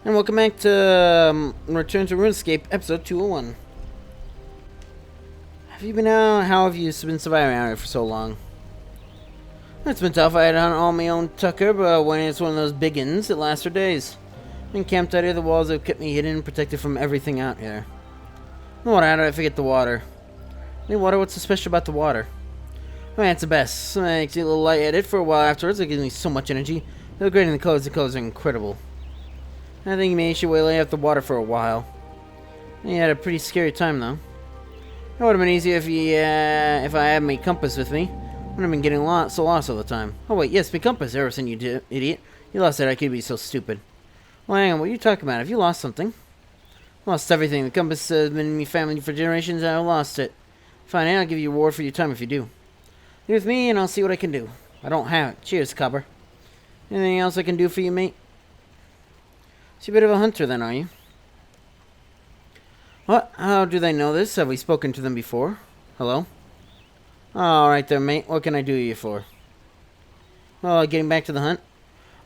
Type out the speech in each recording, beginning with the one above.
And welcome back to Return to Runescape, episode 201. Have you been out? How have you been surviving out here for so long? It's been tough. I had on all my own tucker, but when it's one of those big uns, it lasts for days. Been camped out here, the walls have kept me hidden and protected from everything out here. The water, how did I forget the water? Hey, water, what's so special about the water? Oh, man, it's the best. It makes you a little lightheaded for a while afterwards. It gives me so much energy. They're great in the colors are incredible. I think you may should waylay out the water for a while. You had a pretty scary time, though. It would have been easier if I had my compass with me. I would have been getting so lost all the time. Oh wait, yes, my compass, Harrison, you idiot. You lost it, I could be so stupid. Well, hang on, what are you talking about? Have you lost something? Lost everything. The compass has been in my family for generations, and I lost it. Fine, I'll give you a reward for your time if you do. Be with me, and I'll see what I can do. I don't have it. Cheers, cobber. Anything else I can do for you, mate? So you're a bit of a hunter then, are you? What? How do they know this? Have we spoken to them before? Hello? Alright there, mate. What can I do you for? Oh, getting back to the hunt?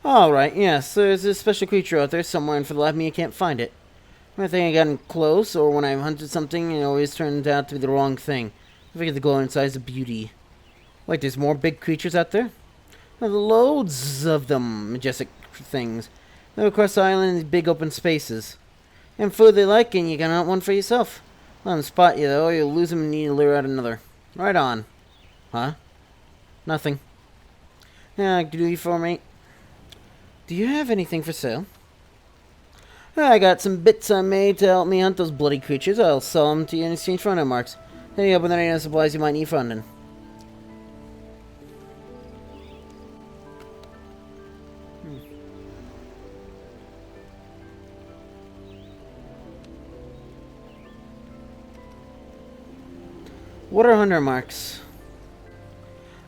Alright, yes. There's a special creature out there somewhere, and for the life of me, I can't find it. I think I've gotten close, or when I've hunted something, it always turns out to be the wrong thing. I forget the glow inside is a beauty. Wait, there's more big creatures out there? There's loads of them, majestic things. They're across the island in these big open spaces. And food they like, and you can hunt one for yourself. Let them spot you, though, or you'll lose them and need to lure out another. Right on. Huh? Nothing. Yeah, I can do you for, mate. Do you have anything for sale? I got some bits I made to help me hunt those bloody creatures. I'll sell them to you in exchange for hunter marks. Then you open any other supplies you might need for hunting. What are hunter marks?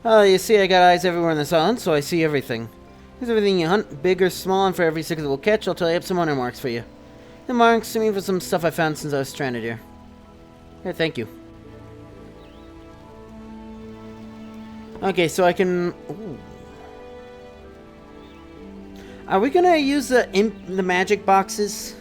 Oh, you see, I got eyes everywhere in this island, so I see everything. Here's everything you hunt, big or small, and for every secret that we'll catch, I'll tell you up some hunter marks for you. The marks to me for some stuff I found since I was stranded here. Here, thank you. Okay, so I can... Ooh. Are we gonna use the magic boxes?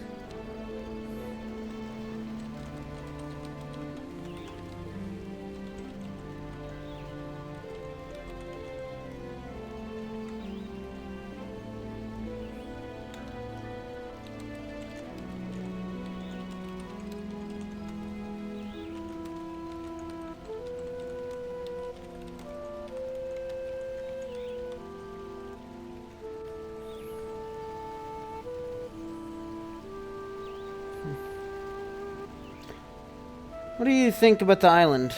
What do you think about the island?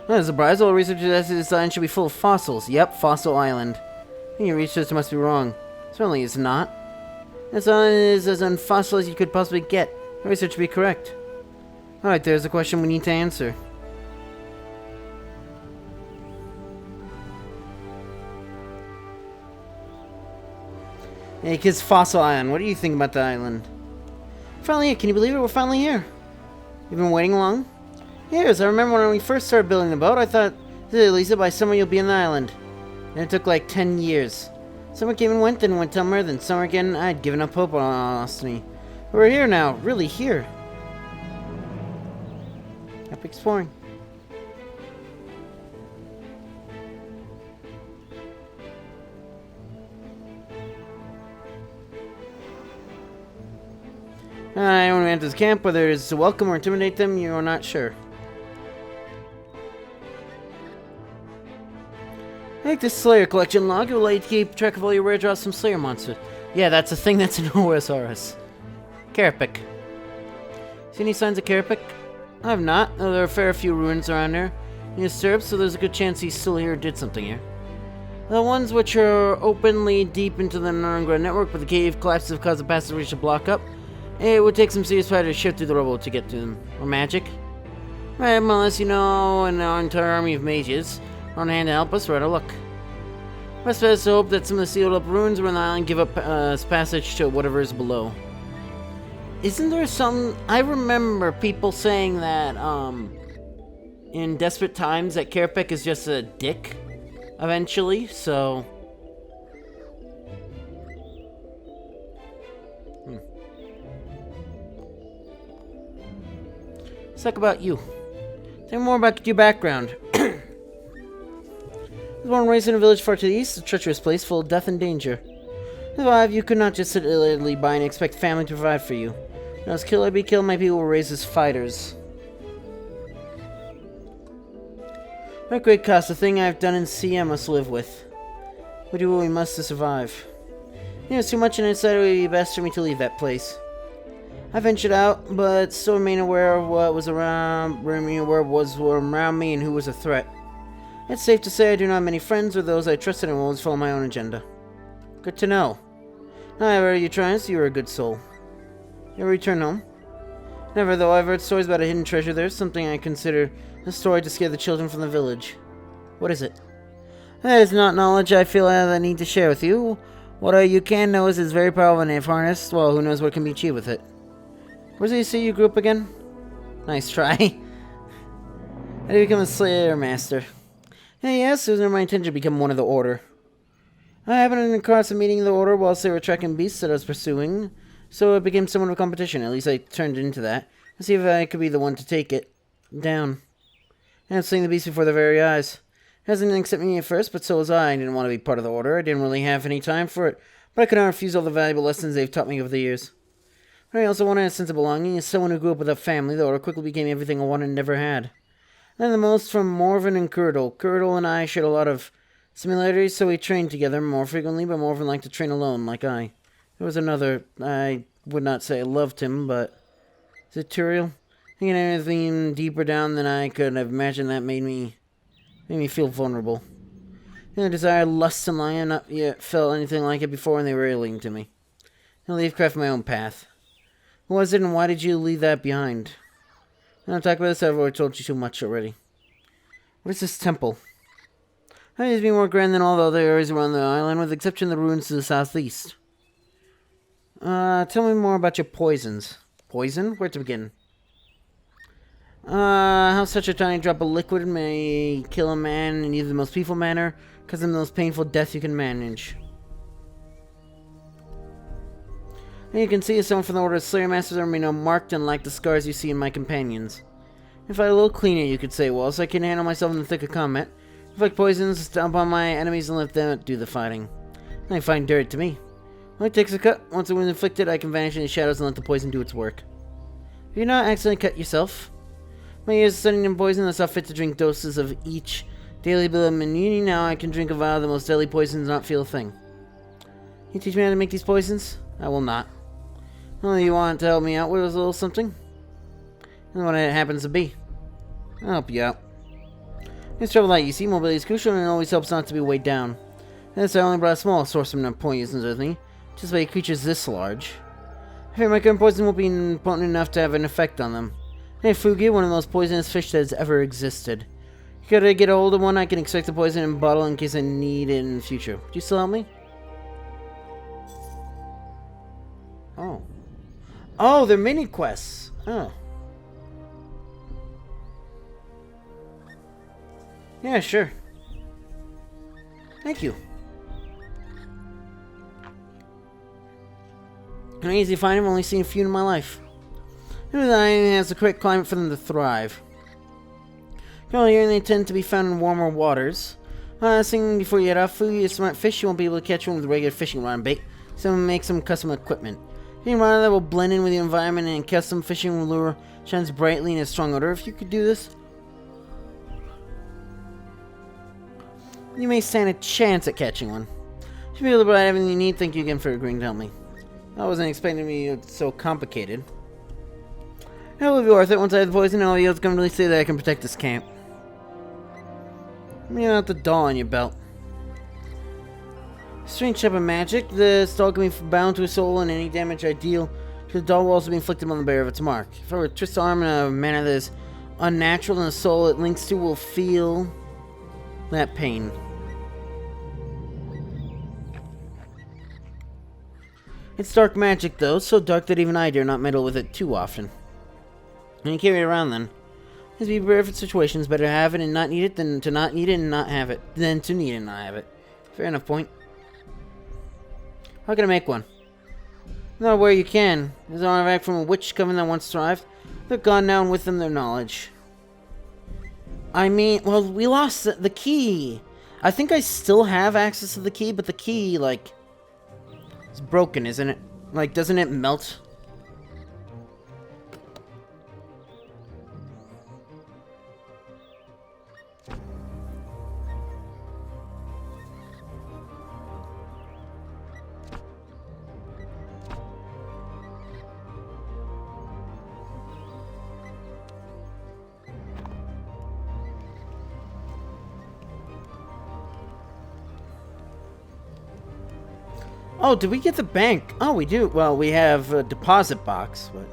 Well, as a surprise, all researchers suggested this island should be full of fossils. Yep, fossil island. Your research must be wrong. Certainly it's not. This island is as unfossil as you could possibly get. Your research should be correct. Alright, there's a question we need to answer. Hey kids, fossil island. What do you think about the island? Finally here. Can you believe it? We're finally here. You've been waiting long? Yes, I remember when we first started building the boat, I thought, Lisa, by summer you'll be on the island. And it took like 10 years. Summer came and went, then went summer, then summer again. I'd given up hope on honesty. But we're here now, really here. Up exploring. When we enter this camp, whether it is to welcome or intimidate them, you are not sure. Take this Slayer collection log. It will let you keep track of all your rare draws from Slayer monsters. Yeah, that's a thing that's in OSRS. Carapace. See any signs of Carapace? I have not, though there are a fair few ruins around here. He's disturbed, so there's a good chance he's still here or did something here. The ones which are open lead deep into the underground network, but the cave collapses have caused the passageway to block up. It would take some serious fight to shift through the rubble to get to them. Or magic. Right, well, unless you know an entire army of mages on hand to help us, we're out of luck. Best bet is to hope that some of the sealed up ruins around the island give up passage to whatever is below. Isn't there some... I remember people saying that, in Desperate Times that Carapace is just a dick, eventually, so... Let's talk about you. Tell me more about your background. I was born and raised in a village far to the east, a treacherous place full of death and danger. To survive, you could not just sit idly by and expect family to provide for you. When I was killed, I'd be killed. My people were raised as fighters. What a great cost. The thing I've done in sea I must live with. We do what we must to survive. You know, it's too much, and I decided it would be best for me to leave that place. I ventured out, but still remain aware of what was around me and who was a threat. It's safe to say I do not have many friends or those I trusted and will always follow my own agenda. Good to know. However, you try and see you're a good soul. You ever return home? Never, though. I've heard stories about a hidden treasure there, something I consider a story to scare the children from the village. What is it? That is not knowledge I feel I have the need to share with you. What you can know is it's very powerful and if harnessed, well, who knows what can be achieved with it. Where's it you say you grew up again? Nice try. How did you become a Slayer Master? Hey, yes, it was never my intention to become one of the Order. I happened across a meeting of the Order whilst they were tracking beasts that I was pursuing, so it became somewhat of a competition. At least I turned into that, to see if I could be the one to take it down. I was seeing the beast before their very eyes. It hasn't accepted me at first, but so was I. I didn't want to be part of the Order. I didn't really have any time for it, but I could not refuse all the valuable lessons they've taught me over the years. I also wanted a sense of belonging. As someone who grew up with a family, the Order quickly became everything I wanted and never had. I learned the most from Morven and Curdle. Curdle and I shared a lot of similarities, so we trained together more frequently, but Morven liked to train alone, like I. There was another, I would not say I loved him, but... Is it Turiel? Thinking anything deeper down than I could have imagined that made me feel vulnerable. The desire, lust, and lying, not yet felt anything like it before, and they were alien to me. I leave craft my own path. Who was it, and why did you leave that behind? I don't talk about this, I've already told you too much already. What is this temple? How does it be more grand than all the other areas around the island, with the exception of the ruins to the southeast? Tell me more about your poisons. Poison? Where to begin? How such a tiny drop of liquid may kill a man in either the most peaceful manner, because of the most painful death you can manage. And you can see as someone from the Order of Slayer Masters are no marked and like the scars you see in my companions. If I a little cleaner, you could say, well, so I can handle myself in the thick of combat. If like poisons, stomp on my enemies and let them do the fighting. They find dirt to me. When it takes a cut, once the wound inflicted, I can vanish in the shadows and let the poison do its work. If you're not accidentally cut yourself, my years of studying in poison, I saw fit to drink doses of each daily bill of immunity. Now I can drink a vial of the most deadly poison and not feel a thing. Can you teach me how to make these poisons? I will not. Well, you want to help me out with a little something? And what it happens to be. I'll help you out. It's trouble like you see, mobility is crucial and it always helps not to be weighed down. Hence, I only brought a small source of poisons with me, just by creatures this large. I fear my current poison won't be potent enough to have an effect on them. Hey, Fugi, one of the most poisonous fish that has ever existed. Could I get a hold of one? I can extract the poison and bottle in case I need it in the future. Would you still help me? Oh. Oh, they're mini quests. Oh. Yeah, sure. Thank you. Can I easily find them? I've only seen a few in my life. The island has the correct climate for them to thrive. Currently here, they tend to be found in warmer waters. Last thing before you head off, food is smart fish. You won't be able to catch one with regular fishing rod and bait, so make some custom equipment. Any rod that will blend in with the environment and custom fishing lure shines brightly in a strong odor. If you could do this, you may stand a chance at catching one. You should be able to provide everything you need. Thank you again for agreeing to help me. I wasn't expecting to be so complicated. It will be worth it. Once I have the poison, I'll be able to comfortably say that I can protect this camp. You don't have the doll on your belt. Strange type of magic. This doll can be bound to a soul, and any damage I deal to the doll will also be inflicted on the bearer of its mark. If I were to twist the arm in a manner that is unnatural, then the soul it links to will feel that pain. It's dark magic, though, so dark that even I dare not meddle with it too often. And you carry it around, then. It's be prepared for situations. Better have it and not need it than to not need it and not have it. Than to need it and not have it. Fair enough point. How can I make one? Not where you can. There's an artifact from a witch coven that once thrived. They're gone now, and with them their knowledge. I mean, well, we lost the key. I think I still have access to the key, but the key, like, it's broken, isn't it? Like, doesn't it melt? Oh, did we get the bank? Oh, we do. Well, we have a deposit box, but...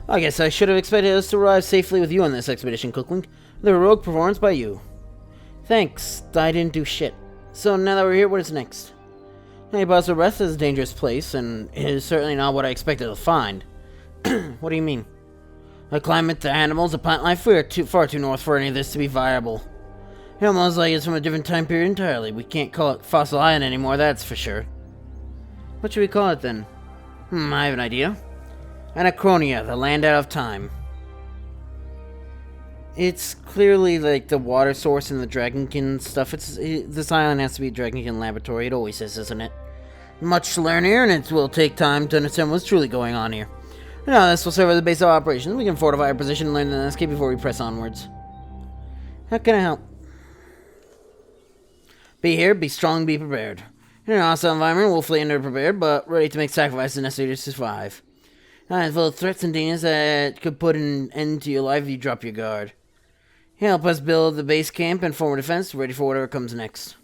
I guess I should have expected us to arrive safely with you on this expedition, Cookling. The heroic performance by you. Thanks. I didn't do shit. So now that we're here, what is next? Hey, Rest is a dangerous place, and it is certainly not what I expected to find. What do you mean? The climate, the animals, the plant life, we are far too north for any of this to be viable. It almost like it's from a different time period entirely. We can't call it Fossil Island anymore, that's for sure. What should we call it then? I have an idea. Anachronia, the land out of time. It's clearly like the water source and the Dragonkin stuff. This island has to be a Dragonkin laboratory. It always is, isn't it? Much to learn here, and it will take time to understand what's truly going on here. Now, this will serve as the base of operations. We can fortify our position and learn the landscape before we press onwards. How can I help? Be here, be strong, be prepared. In an hostile environment, woefully underprepared, but ready to make sacrifices necessary to survive. Full of threats and dangers that could put an end to your life if you drop your guard. Help us build the base camp and form a defense, ready for whatever comes next.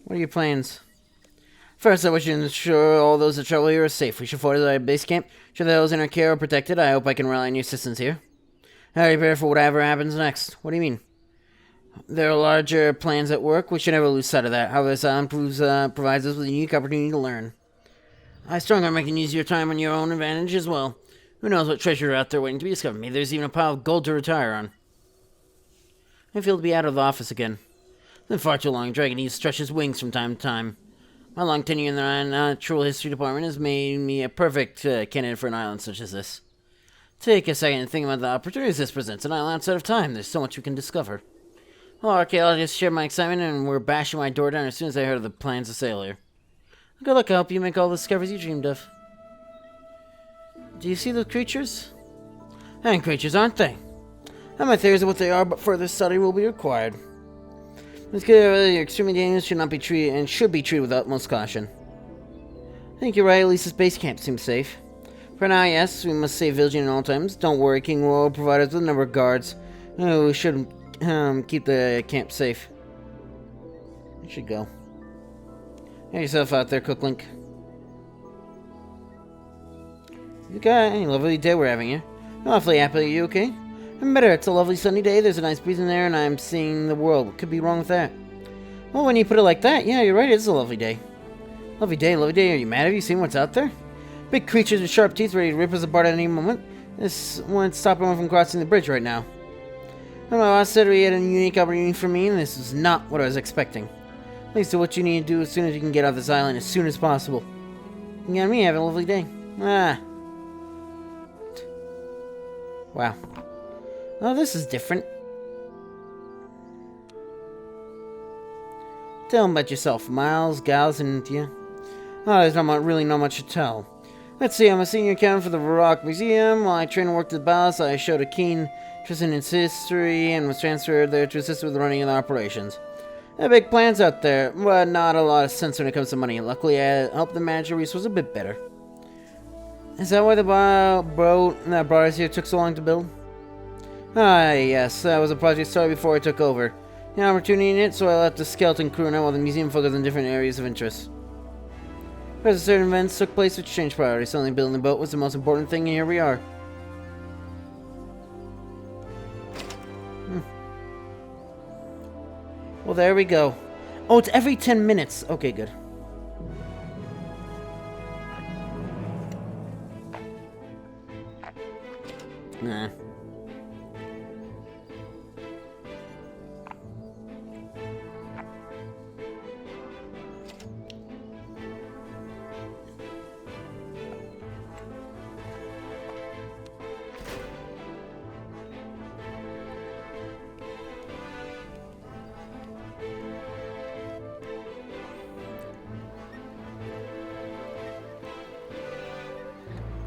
What are your plans? First, I wish to ensure all those that travel here are safe. We should fortify our base camp, ensure that those in our care are protected. I hope I can rely on your assistance here. How are you prepared for whatever happens next? What do you mean? There are larger plans at work. We should never lose sight of that. However, this island provides us with a unique opportunity to learn. I strongly recommend using your time on your own advantage as well. Who knows what treasure are out there waiting to be discovered? Maybe there's even a pile of gold to retire on. I feel to be out of the office again. It's been far too long. Dragon needs to stretch his wings from time to time. My long tenure in the Natural History Department has made me a perfect candidate for an island such as this. Take a second and think about the opportunities this presents. An island outside of time. There's so much we can discover. Well, archaeologists shared my excitement and were bashing my door down as soon as I heard of the plans to sail here. Good luck, I hope you make all the discoveries you dreamed of. Do you see those creatures? And creatures, aren't they? I have my theories of what they are, but further study will be required. It's clear your extremely dangerous should not be treated and should be treated with utmost caution. I think you're right, at least this base camp seems safe. For now, yes, we must stay vigilant at all times. Don't worry, King Royal will provide us with a number of guards. We should keep the camp safe. You should go. Get yourself out there, Cooklink. You got a lovely day we're having here. I'm awfully happy. Are you okay? I'm better. It's a lovely sunny day. There's a nice breeze in there, and I'm seeing the world. What could be wrong with that? Well, when you put it like that, yeah, you're right. It is a lovely day. Lovely day, lovely day. Are you mad? Have you seen what's out there? Big creatures with sharp teeth ready to rip us apart at any moment. This won't stop anyone from crossing the bridge right now. I know, I said we had a unique opportunity for me, and this is not what I was expecting. At least do what you need to do as soon as you can get off this island as soon as possible. You got me, have a lovely day. Wow. Oh, this is different. Tell them about yourself, Miles, Gals, and you. Oh, there's really not much to tell. Let's see, I'm a senior accountant for the Varrock Museum. While I trained and worked at the Palace, I showed a keen interest in its history and was transferred there to assist with the running of the operations. There are big plans out there, but not a lot of sense when it comes to money. Luckily, I helped them manage the resources a bit better. Is that why the boat that brought us here took so long to build? Ah, yes, that was a project started before I took over. An opportunity in it, so I left the skeleton crew now while the museum focused on different areas of interest. Because certain events took place which changed priorities. Suddenly building the boat was the most important thing, and here we are. Well, there we go. Oh, it's every 10 minutes. Okay, good. Nah.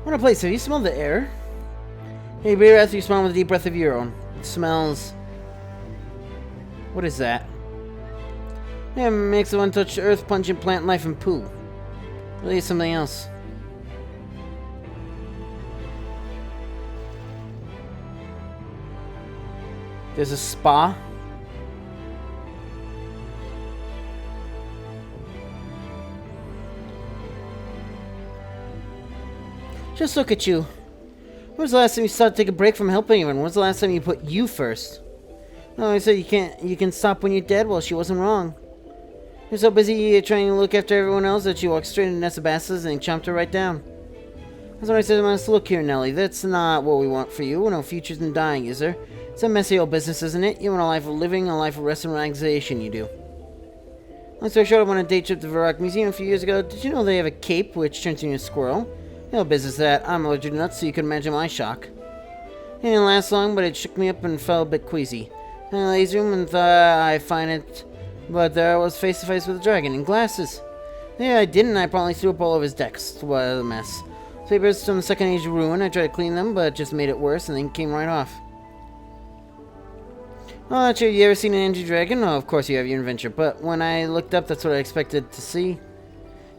What a place. Have you smelled the air? Hey, breathe breath, you smell with a deep breath of your own. It smells... What is that? Yeah, it makes the untouched earth, pungent plant life, and poo. Really something else. There's a spa. Just look at you. When was the last time you started to take a break from helping anyone? When was the last time you put you first? No, I said you can stop when you're dead. Well, she wasn't wrong. You're so busy trying to look after everyone else that you walked straight into Nessa Basses and chomped her right down. That's what I said to myself. Look here, Nelly. That's not what we want for you. No futures in dying, is there? It's a messy old business, isn't it? You want a life of living, a life of rest and relaxation, you do. Long story short, I went on a day trip to the Varrock Museum a few years ago. Did you know they have a cape which turns you into a squirrel? No business that. I'm allergic to nuts, so you can imagine my shock. It didn't last long, but it shook me up and felt a bit queasy. I lazed room and thought I'd find it, but there I was face to face with a dragon in glasses. Yeah, I didn't. I promptly threw up all over his decks. What a mess. Papers from the Second Age of Ruin. I tried to clean them, but it just made it worse, and then came right off. Oh, not sure. You ever seen an energy dragon? Oh, of course you have your adventure. But when I looked up, that's what I expected to see.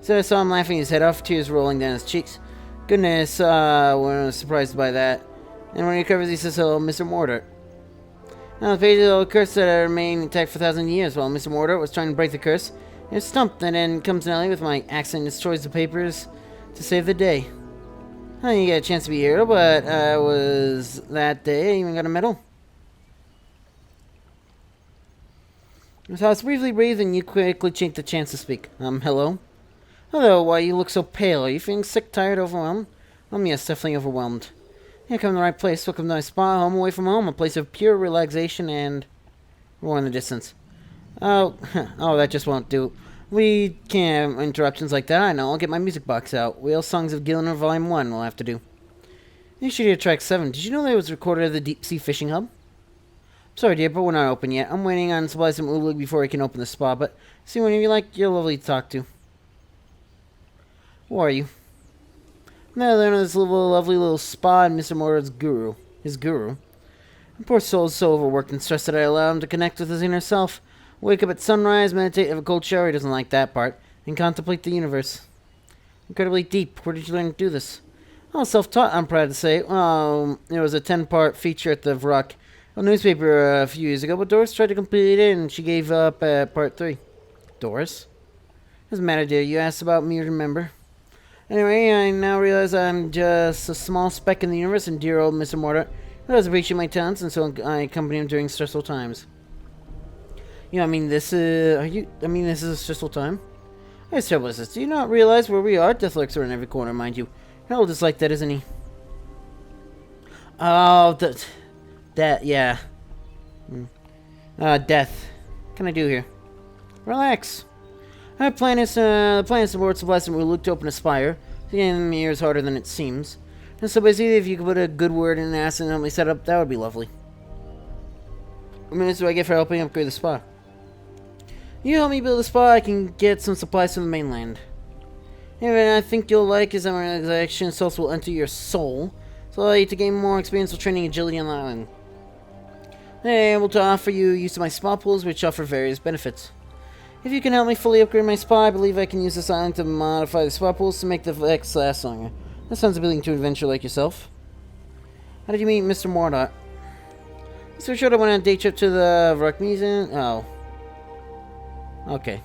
So I saw him laughing his head off, tears rolling down his cheeks. Goodness, I was surprised by that. And when he recovers, he says, hello, Mr. Mordor. Now, the page of the curse that had remained intact for 1,000 years while Mr. Mordor was trying to break the curse. He was stumped, and then comes Nelly with my axe and destroys the papers to save the day. I didn't get a chance to be a hero, but was that day. I even got a medal. So I was briefly breathed, and you quickly changed the chance to speak. Hello? Hello, why you look so pale? Are you feeling sick, tired, overwhelmed? Yes, definitely overwhelmed. You come to the right place. Welcome to my spa, home away from home, a place of pure relaxation and... more in the distance. Oh, that just won't do. We can't have interruptions like that. I know, I'll get my music box out. Whale Songs of Gillimer Volume 1 will have to do. You should hear track 7. Did you know that it was recorded at the Deep Sea Fishing Hub? Sorry, dear, but we're not open yet. I'm waiting on supplies from Ulug before we can open the spa, but see whenever you like, you're lovely to talk to. Who are you? Now they're in this lovely little spa and Mr. Mordor's guru. His guru. The poor soul's so overworked and stressed that I allow him to connect with his inner self. Wake up at sunrise, meditate, have a cold shower, he doesn't like that part, and contemplate the universe. Incredibly deep. Where did you learn to do this? Oh, self-taught, I'm proud to say. It was a 10-part feature at the Varrock newspaper a few years ago, but Doris tried to complete it, and she gave up at part 3. Doris? Doesn't matter, dear. You asked about me, remember? Anyway, I now realize I'm just a small speck in the universe, and dear old Mr. Mordor does appreciate my talents, and so I accompany him during stressful times. You know, this is a stressful time? It's terrible, is this? Do you not realize where we are? Death lurks around every corner, mind you. Harold is like that, isn't he? Oh, that, yeah. Death. What can I do here? Relax. Our plan is, the plan is to board supplies and we'll look to open a spire. Getting here is harder than it seems. And so basically, if you could put a good word in an ass and help me set up, that would be lovely. What minutes do I get for helping upgrade the spa? You help me build a spa, I can get some supplies from the mainland. Anyway, I think you'll like is that my action cells will enter your soul, so allow you to gain more experience with training agility on the island. I'm able to offer you use of my spa pools, which offer various benefits. If you can help me fully upgrade my spa, I believe I can use this island to modify the spa pools to make the effects last longer. That sounds appealing to an adventurer like yourself. How did you meet Mr. Mordor? So short I went on a day trip to the Varrock Museum. Oh. Okay.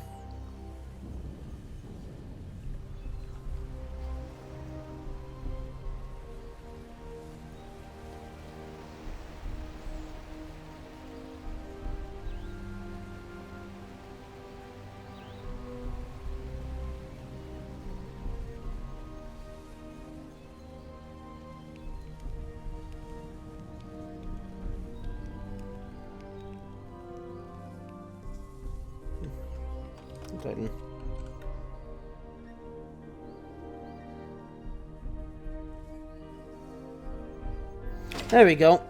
Titan. There we go.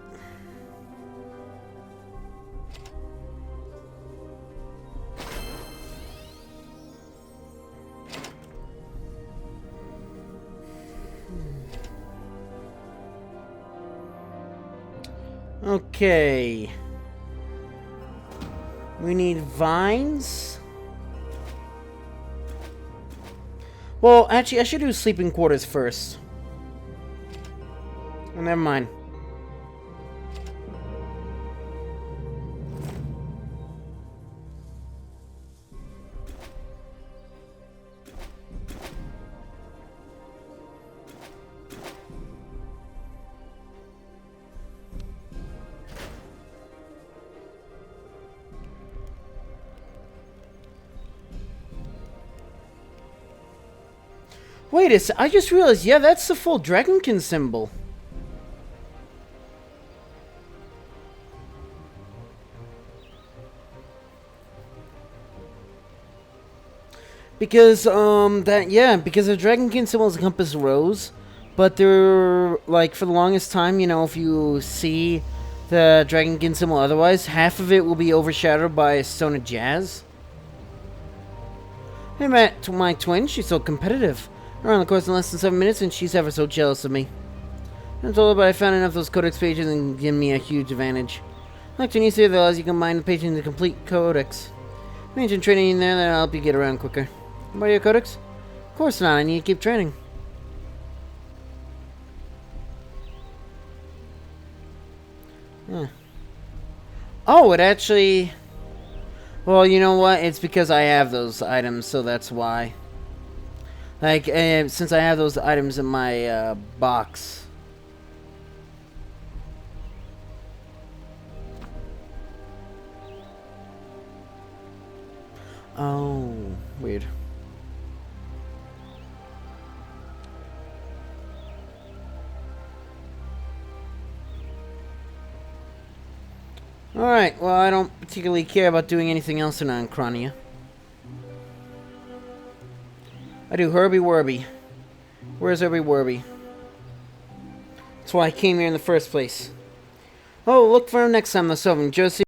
Okay. We need vines. Well, actually, I should do sleeping quarters first. Oh, never mind. Wait a sec, I just realized, yeah, that's the full Dragonkin symbol. Because, because the Dragonkin symbol is a compass rose, but they're, like, for the longest time, you know, if you see the Dragonkin symbol otherwise, half of it will be overshadowed by a Stone of Jazz. I met my twin, she's so competitive. Around the course in less than 7 minutes, and she's ever so jealous of me. I told her, but I found enough of those codex pages and give me a huge advantage. Like Tunisia, that allows you to combine the pages into complete codex. Mention training in there, that'll help you get around quicker. About your codex? Of course not, I need to keep training. Huh. Oh, it actually... Well, you know what? It's because I have those items, so that's why. Like, since I have those items in my box. Oh, weird. Alright, well, I don't particularly care about doing anything else in Ancronia. I do Herbie Werby. Where's Herbie Werby? That's why I came here in the first place. Oh, look for him next time, the Sylvan Josie.